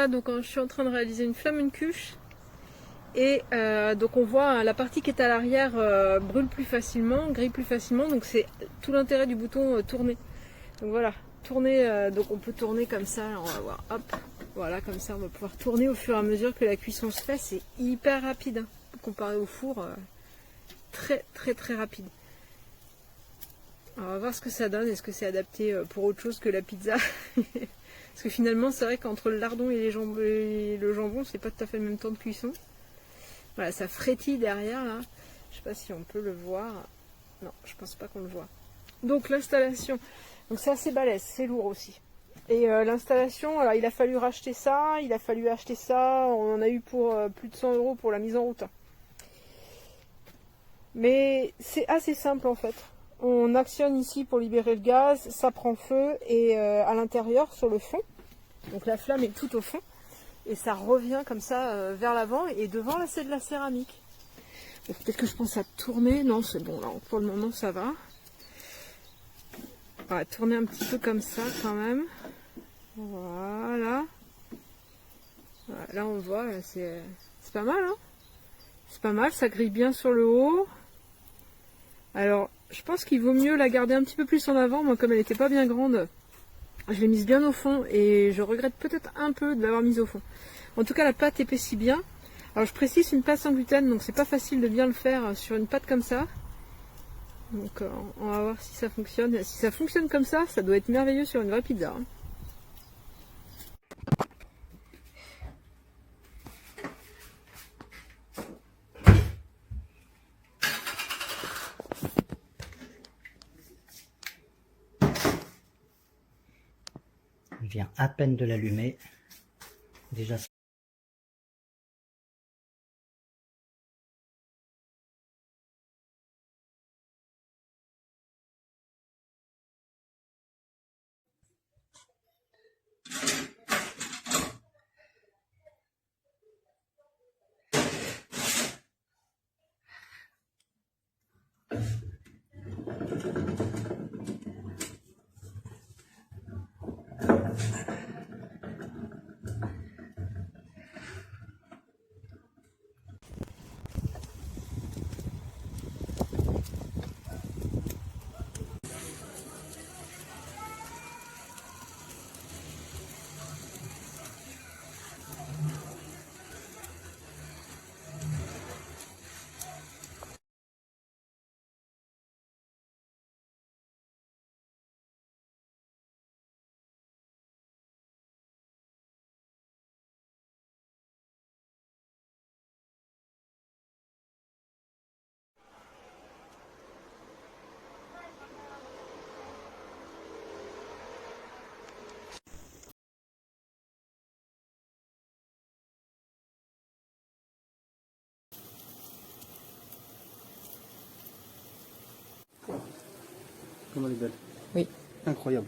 là, donc je suis en train de réaliser une flamencuche. Et donc on voit la partie qui est à l'arrière brûle plus facilement, grille plus facilement. Donc c'est tout l'intérêt du bouton tourner. Donc voilà, tourner, donc on peut tourner comme ça, alors on va voir, hop, voilà, comme ça on va pouvoir tourner au fur et à mesure que la cuisson se fait. C'est hyper rapide, hein, comparé au four, très très très rapide. Alors on va voir ce que ça donne, est-ce que c'est adapté pour autre chose que la pizza. Parce que finalement c'est vrai qu'entre le lardon et le jambon, c'est pas tout à fait le même temps de cuisson. Voilà, ça frétille derrière là. Je sais pas si on peut le voir. Non, je pense pas qu'on le voit. Donc l'installation, donc c'est assez balèze, c'est lourd aussi. Et l'installation, alors il a fallu racheter ça, il a fallu acheter ça, on en a eu pour plus de 100 € pour la mise en route. Mais c'est assez simple en fait. On actionne ici pour libérer le gaz, ça prend feu et à l'intérieur sur le fond, donc la flamme est tout au fond et ça revient comme ça vers l'avant et devant là c'est de la céramique. Peut-être que je pense à tourner, non c'est bon là pour le moment ça va. On va tourner un petit peu comme ça quand même. Voilà. Là on voit, c'est pas mal hein. C'est pas mal, ça grille bien sur le haut. Alors je pense qu'il vaut mieux la garder un petit peu plus en avant. Moi comme elle n'était pas bien grande, je l'ai mise bien au fond et je regrette peut-être un peu de l'avoir mise au fond. En tout cas la pâte épaissit bien. Alors je précise une pâte sans gluten, donc c'est pas facile de bien le faire sur une pâte comme ça. Donc on va voir si ça fonctionne. Si ça fonctionne comme ça doit être merveilleux sur une vraie pizza. Hein. Je viens à peine de l'allumer. Déjà. Comment elle est belle. Oui. Incroyable.